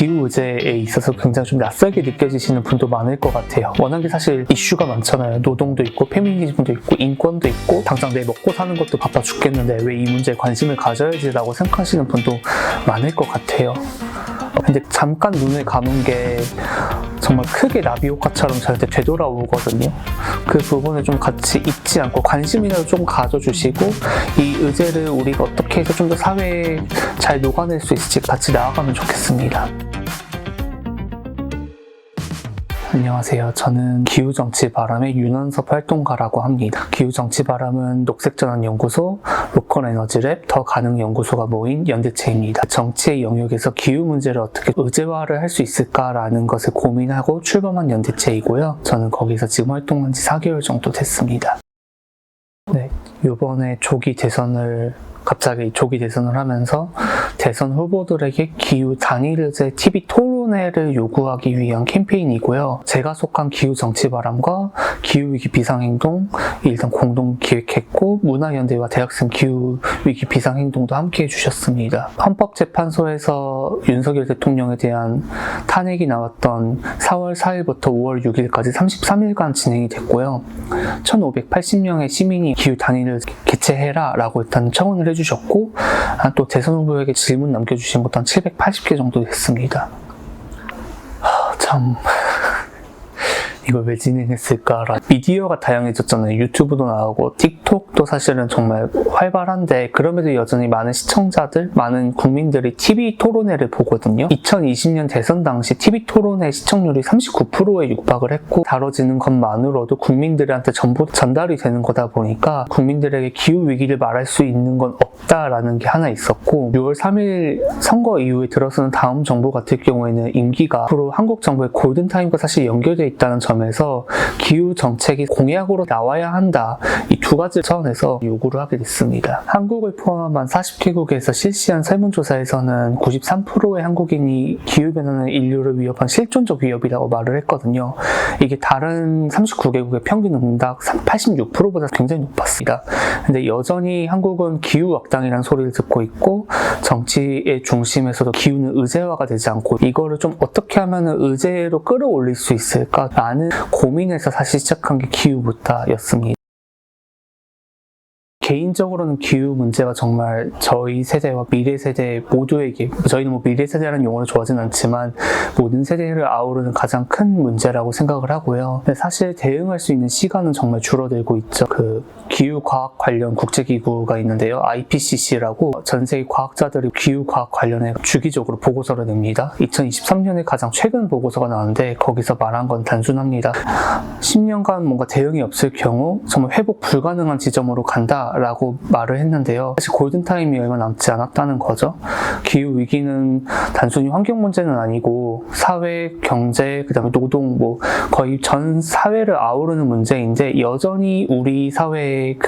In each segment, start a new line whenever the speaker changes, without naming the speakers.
기후 의제에 있어서 굉장히 좀 낯설게 느껴지시는 분도 많을 것 같아요. 워낙에 사실 이슈가 많잖아요. 노동도 있고 페미니즘도 있고 인권도 있고 당장 내 먹고 사는 것도 바빠 죽겠는데 왜 이 문제에 관심을 가져야지라고 생각하시는 분도 많을 것 같아요. 근데 잠깐 눈을 감은 게 정말 크게 나비 효과처럼 저한테 되돌아오거든요. 그 부분을 좀 같이 잊지 않고 관심이라도 좀 가져주시고 이 의제를 우리가 어떻게 해서 좀 더 사회에 잘 녹아낼 수 있을지 같이 나아가면 좋겠습니다. 안녕하세요. 저는 기후정치바람의 윤원섭 활동가라고 합니다. 기후정치바람은 녹색전환연구소, 로컬에너지랩, 더가능연구소가 모인 연대체입니다. 정치의 영역에서 기후 문제를 어떻게 의제화를 할 수 있을까라는 것을 고민하고 출범한 연대체이고요. 저는 거기서 지금 활동한 지 4개월 정도 됐습니다. 네, 이번에 갑자기 조기 대선을 하면서 대선 후보들에게 기후 단일 의제 TV 토론회를 요구하기 위한 캠페인이고요. 제가 속한 기후정치바람과 기후위기 비상행동 일단 공동 기획했고 문화연대와 대학생 기후위기 비상행동도 함께 해주셨습니다. 헌법재판소에서 윤석열 대통령에 대한 탄핵이 나왔던 4월 4일부터 5월 6일까지 33일간 진행이 됐고요. 1580명의 시민이 기후 단일을 개최해라 라고 일단 청원을 해주셨고 또 대선 후보에게 질문 남겨주신 것도 한 780개 정도 됐습니다. 참... 이걸 왜 진행했을까라. 미디어가 다양해졌잖아요. 유튜브도 나오고 틱톡도 사실은 정말 활발한데 그럼에도 여전히 많은 시청자들, 많은 국민들이 TV 토론회를 보거든요. 2020년 대선 당시 TV 토론회 시청률이 39%에 육박을 했고 다뤄지는 것만으로도 국민들한테 전부 전달이 되는 거다 보니까 국민들에게 기후위기를 말할 수 있는 건 없다라는 게 하나 있었고 6월 3일 선거 이후에 들어서는 다음 정부 같은 경우에는 임기가 앞으로 한국 정부의 골든타임과 사실 연결되어 있다는 점에서 기후 정책이 공약으로 나와야 한다. 이 두 가지 차원에서 요구를 하게 됐습니다. 한국을 포함한 40개국에서 실시한 설문조사에서는 93%의 한국인이 기후변화는 인류를 위협한 실존적 위협이라고 말을 했거든요. 이게 다른 39개국의 평균 응답 86%보다 굉장히 높았습니다. 근데 여전히 한국은 기후악당이라는 소리를 듣고 있고 정치의 중심에서도 기후는 의제화가 되지 않고 이거를 좀 어떻게 하면 의제로 끌어올릴 수 있을까 라는 고민에서 사실 시작한 게 기후부터였습니다. 개인적으로는 기후 문제가 정말 저희 세대와 미래 세대 모두에게, 저희는 미래 세대라는 용어를 좋아하진 않지만 모든 세대를 아우르는 가장 큰 문제라고 생각을 하고요. 근데 사실 대응할 수 있는 시간은 정말 줄어들고 있죠. 기후과학 관련 국제기구가 있는데요. IPCC라고 전 세계 과학자들이 기후과학 관련해 주기적으로 보고서를 냅니다. 2023년에 가장 최근 보고서가 나왔는데 거기서 말한 건 단순합니다. 10년간 뭔가 대응이 없을 경우 정말 회복 불가능한 지점으로 간다 라고 말을 했는데요. 사실 골든타임이 얼마 남지 않았다는 거죠. 기후위기는 단순히 환경 문제는 아니고 사회, 경제, 그 다음에 노동, 거의 전 사회를 아우르는 문제인데 여전히 우리 사회의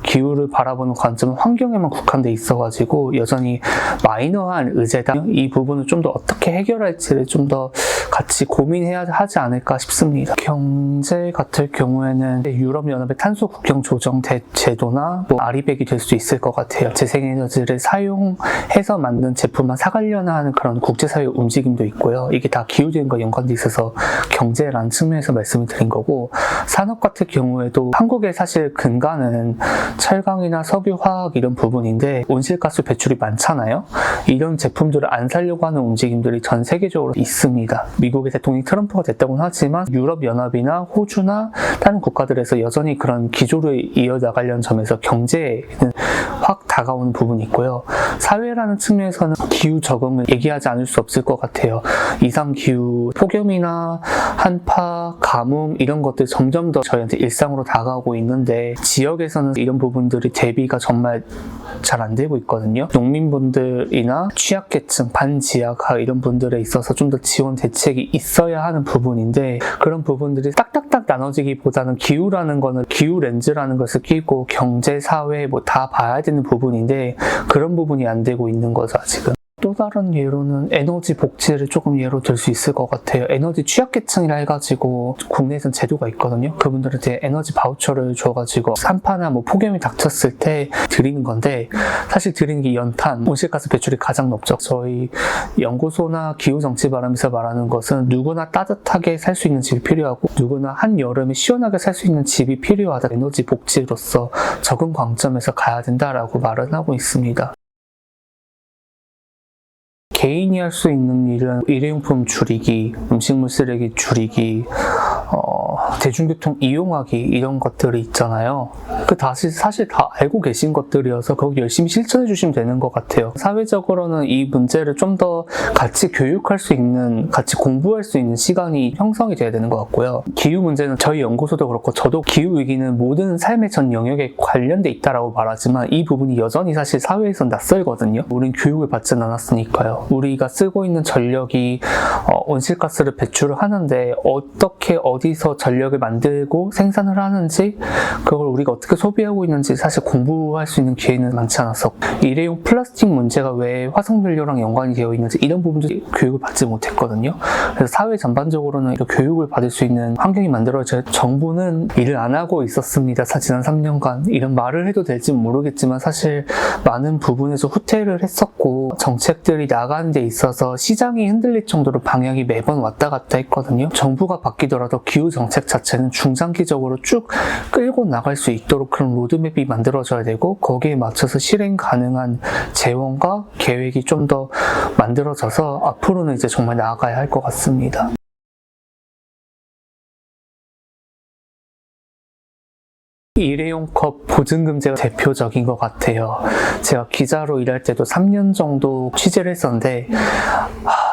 기후를 바라보는 관점은 환경에만 국한돼 있어가지고 여전히 마이너한 의제다. 이 부분을 좀 더 어떻게 해결할지를 좀 더 같이 고민해야 하지 않을까 싶습니다. 경제 같은 경우에는 유럽연합의 탄소 국경 조정 제도나 아리백이 될 수 있을 것 같아요. 재생에너지를 사용해서 만든 제품만 사가려나 하는 그런 국제사회 움직임도 있고요. 이게 다 기후대응과 연관돼 있어서 경제라는 측면에서 말씀을 드린 거고 산업 같은 경우에도 한국의 사실 근간은 철강이나 석유, 화학 이런 부분인데 온실가스 배출이 많잖아요. 이런 제품들을 안 사려고 하는 움직임들이 전 세계적으로 있습니다. 미국의 대통령이 트럼프가 됐다고는 하지만 유럽연합이나 호주나 다른 국가들에서 여전히 그런 기조를 이어나가려는 점에서 경제에는 확 다가오는 부분이 있고요. 사회라는 측면에서는 기후 적응을 얘기하지 않을 수 없을 것 같아요. 이상기후, 폭염이나 한파, 가뭄 이런 것들 점점 더 저희한테 일상으로 다가오고 있는데 지역에서는 이런 부분들이 대비가 정말 잘 안 되고 있거든요. 농민분들이나 취약계층, 반지하가 이런 분들에 있어서 좀 더 지원 대책이 있어야 하는 부분인데 그런 부분들이 딱딱딱 나눠지기보다는 기후라는 거는 기후 렌즈라는 것을 끼고 경제, 사회 다 봐야 되는 부분인데 그런 부분이 안 되고 있는 거죠, 아직은. 또 다른 예로는 에너지 복지를 조금 예로 들 수 있을 것 같아요. 에너지 취약계층이라 해가지고 국내에선 제도가 있거든요. 그분들한테 에너지 바우처를 줘가지고 산파나 뭐 폭염이 닥쳤을 때 드리는 건데, 사실 드리는 게 연탄, 온실가스 배출이 가장 높죠. 저희 연구소나 기후정치바람에서 말하는 것은 누구나 따뜻하게 살 수 있는 집이 필요하고 누구나 한여름에 시원하게 살 수 있는 집이 필요하다. 에너지 복지로서 적은 관점에서 가야 된다라고 말은 하고 있습니다. 개인이 할 수 있는 일은 일회용품 줄이기, 음식물 쓰레기 줄이기, 대중교통 이용하기, 이런 것들이 있잖아요. 사실 다 알고 계신 것들이어서 거기 열심히 실천해 주시면 되는 것 같아요. 사회적으로는 이 문제를 좀 더 같이 교육할 수 있는, 같이 공부할 수 있는 시간이 형성이 돼야 되는 것 같고요. 기후 문제는 저희 연구소도 그렇고 저도 기후위기는 모든 삶의 전 영역에 관련돼 있다라고 말하지만 이 부분이 여전히 사실 사회에선 낯설거든요. 우린 교육을 받진 않았으니까요. 우리가 쓰고 있는 전력이 온실가스를 배출을 하는데 어떻게 어디서 전력을 만들고 생산을 하는지, 그걸 우리가 어떻게 소비하고 있는지 사실 공부할 수 있는 기회는 많지 않았었고, 일회용 플라스틱 문제가 왜 화석연료랑 연관이 되어 있는지 이런 부분도 교육을 받지 못했거든요. 그래서 사회 전반적으로는 교육을 받을 수 있는 환경이 만들어져야. 정부는 일을 안 하고 있었습니다. 지난 3년간. 이런 말을 해도 될지 모르겠지만 사실 많은 부분에서 후퇴를 했었고, 정책들이 나가는 데 있어서 시장이 흔들릴 정도로 방향이 매번 왔다 갔다 했거든요. 정부가 바뀌더라도 기후 정책 자체는 중장기적으로 쭉 끌고 나갈 수 있도록 그런 로드맵이 만들어져야 되고, 거기에 맞춰서 실행 가능한 재원과 계획이 좀 더 만들어져서 앞으로는 이제 정말 나아가야 할 것 같습니다. 일회용 컵 보증금제가 대표적인 것 같아요. 제가 기자로 일할 때도 3년 정도 취재를 했었는데,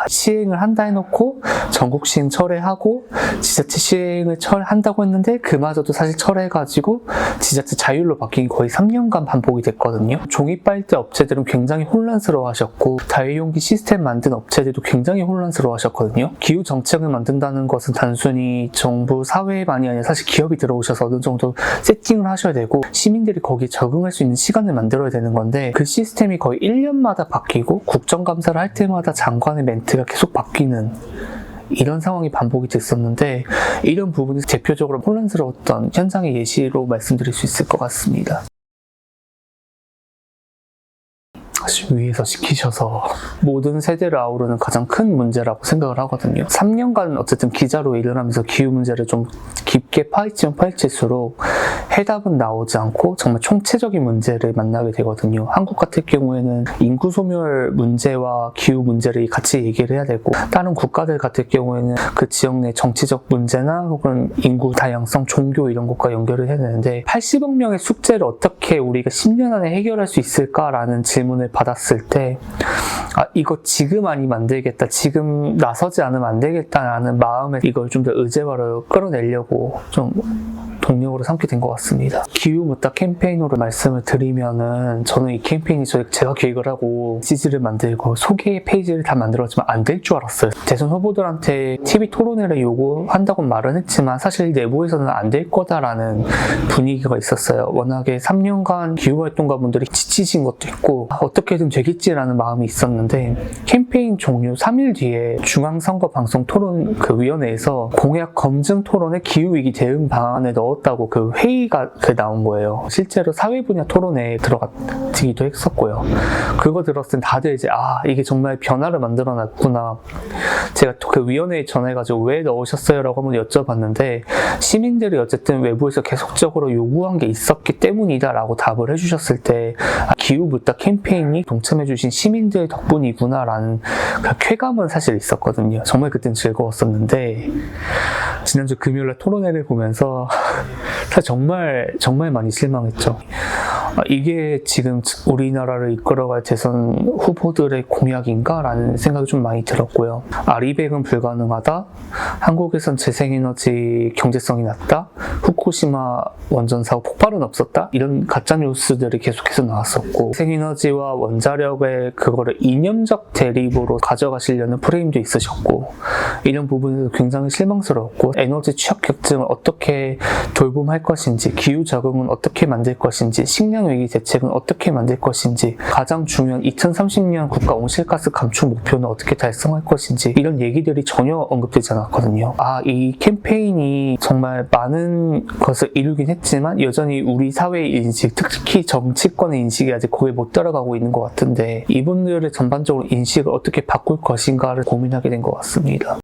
시행을 한다 해놓고 전국 시행 철회하고 지자체 시행을 한다고 했는데 그마저도 사실 철회해가지고 지자체 자율로 바뀐 게 거의 3년간 반복이 됐거든요. 종이 빨대 업체들은 굉장히 혼란스러워하셨고, 다회용기 시스템 만든 업체들도 굉장히 혼란스러워하셨거든요. 기후 정책을 만든다는 것은 단순히 정부, 사회만이 아니라 사실 기업이 들어오셔서 어느 정도 세팅을 하셔야 되고 시민들이 거기에 적응할 수 있는 시간을 만들어야 되는 건데, 그 시스템이 거의 1년마다 바뀌고 국정감사를 할 때마다 장관의 멘트가 계속 바뀌는 이런 상황이 반복이 됐었는데, 이런 부분이 대표적으로 혼란스러웠던 현장의 예시로 말씀드릴 수 있을 것 같습니다. 위에서 시키셔서 모든 세대를 아우르는 가장 큰 문제라고 생각을 하거든요. 3년간 어쨌든 기자로 일을 하면서 기후 문제를 좀 깊게 파헤치면 파헤칠수록 해답은 나오지 않고 정말 총체적인 문제를 만나게 되거든요. 한국 같은 경우에는 인구 소멸 문제와 기후 문제를 같이 얘기를 해야 되고, 다른 국가들 같은 경우에는 그 지역 내 정치적 문제나 혹은 인구 다양성, 종교 이런 것과 연결을 해야 되는데, 80억 명의 숙제를 어떻게 우리가 10년 안에 해결할 수 있을까라는 질문을 받았을 때, 이거 지금 아니면 안 되겠다, 지금 나서지 않으면 안 되겠다라는 마음에 이걸 좀 더 의제화로 끌어내려고 좀 동력으로 삼게 된 것 같습니다. 기후 묻다 캠페인으로 말씀을 드리면은, 저는 이 캠페인이 제가 기획을 하고 CG를 만들고 소개 페이지를 다 만들었지만 안 될 줄 알았어요. 대선 후보들한테 TV 토론회를 요구한다고 말은 했지만 사실 내부에서는 안 될 거다라는 분위기가 있었어요. 워낙에 3년간 기후활동가분들이 지치신 것도 있고 어떻게든 되겠지라는 마음이 있었는데, 캠페인 종료 3일 뒤에 중앙선거방송 토론 위원회에서 공약 검증 토론에 기후위기 대응 방안을 넣었다고 그 회의가 나온 거예요. 실제로 사회 분야 토론회에 들어가기도 했었고요. 그거 들었을 때 다들 이제 이게 정말 변화를 만들어 놨구나. 제가 그 위원회에 전해가지고 왜 넣으셨어요? 라고 한번 여쭤봤는데, 시민들이 어쨌든 외부에서 계속적으로 요구한 게 있었기 때문이다 라고 답을 해주셨을 때, 기후 묻다 캠페인이 동참해주신 시민들 덕분이구나 라는 그 쾌감은 사실 있었거든요. 정말 그땐 즐거웠었는데, 지난주 금요일날 토론회를 보면서 사실 정말 많이 실망했죠. 이게 지금 우리나라를 이끌어갈 대선 후보들의 공약인가? 라는 생각이 좀 많이 들었고요. 리백은 불가능하다, 한국에선 재생에너지 경제성이 낮다, 후쿠시마 원전 사고 폭발은 없었다, 이런 가짜뉴스들이 계속해서 나왔었고, 재생에너지와 원자력의 그거를 이념적 대립으로 가져가시려는 프레임도 있으셨고, 이런 부분에서 굉장히 실망스러웠고, 에너지 취약계층을 어떻게 돌봄할 것인지, 기후 적응은 어떻게 만들 것인지, 식량 환경위기 대책은 어떻게 만들 것인지, 가장 중요한 2030년 국가 온실가스 감축 목표는 어떻게 달성할 것인지, 이런 얘기들이 전혀 언급되지 않았거든요. 이 캠페인이 정말 많은 것을 이루긴 했지만 여전히 우리 사회의 인식, 특히 정치권의 인식이 아직 거기에 못 따라가고 있는 것 같은데, 이분들의 전반적으로 인식을 어떻게 바꿀 것인가를 고민하게 된 것 같습니다.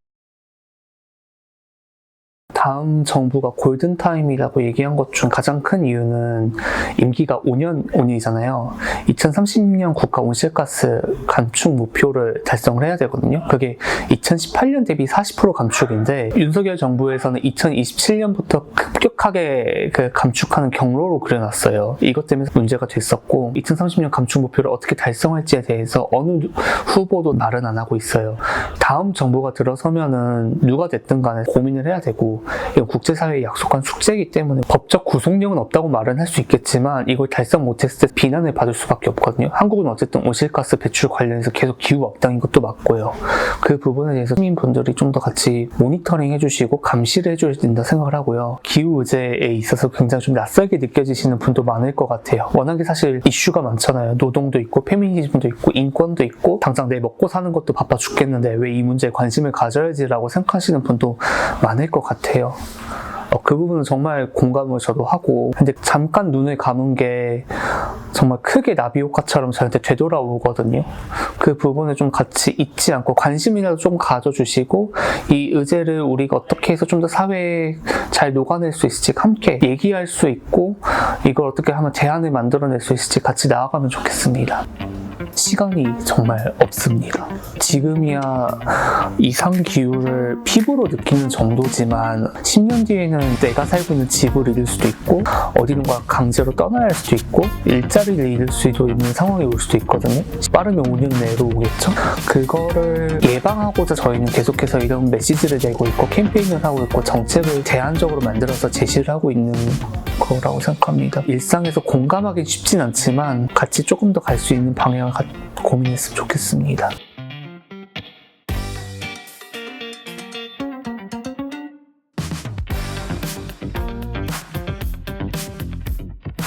다음 정부가 골든타임이라고 얘기한 것 중 가장 큰 이유는 임기가 5년이잖아요. 2030년 국가 온실가스 감축 목표를 달성을 해야 되거든요. 그게 2018년 대비 40% 감축인데, 윤석열 정부에서는 2027년부터 급격하게 감축하는 경로로 그려놨어요. 이것 때문에 문제가 됐었고, 2030년 감축 목표를 어떻게 달성할지에 대해서 어느 후보도 말은 안 하고 있어요. 다음 정부가 들어서면은 누가 됐든 간에 고민을 해야 되고, 이건 국제사회에 약속한 숙제이기 때문에 법적 구속력은 없다고 말은 할 수 있겠지만 이걸 달성 못했을 때 비난을 받을 수밖에 없거든요. 한국은 어쨌든 온실가스 배출 관련해서 계속 기후 업당인 것도 맞고요. 그 부분에 대해서 시민분들이 좀 더 같이 모니터링 해주시고 감시를 해줘야 된다 생각을 하고요. 기후 의제에 있어서 굉장히 좀 낯설게 느껴지시는 분도 많을 것 같아요. 워낙에 사실 이슈가 많잖아요. 노동도 있고 페미니즘도 있고 인권도 있고, 당장 내 먹고 사는 것도 바빠 죽겠는데 왜 이 문제에 관심을 가져야지라고 생각하시는 분도 많을 것 같아요. 그 부분은 정말 공감을 저도 하고, 근데 잠깐 눈을 감은 게 정말 크게 나비 효과처럼 저한테 되돌아오거든요. 그 부분을 좀 같이 잊지 않고 관심이라도 좀 가져주시고, 이 의제를 우리가 어떻게 해서 좀 더 사회에 잘 녹아낼 수 있을지 함께 얘기할 수 있고, 이걸 어떻게 하면 대안을 만들어낼 수 있을지 같이 나아가면 좋겠습니다. 시간이 정말 없습니다. 지금이야 이상기후를 피부로 느끼는 정도지만 10년 뒤에는 내가 살고 있는 집을 잃을 수도 있고, 어디론가 강제로 떠나야 할 수도 있고, 일자리를 잃을 수도 있는 상황이 올 수도 있거든요. 빠르면 5년 내로 오겠죠. 그거를 예방하고자 저희는 계속해서 이런 메시지를 내고 있고 캠페인을 하고 있고 정책을 제한적으로 만들어서 제시를 하고 있는 거라고 생각합니다. 일상에서 공감하기 쉽진 않지만 같이 조금 더 갈 수 있는 방향을 고민했으면 좋겠습니다.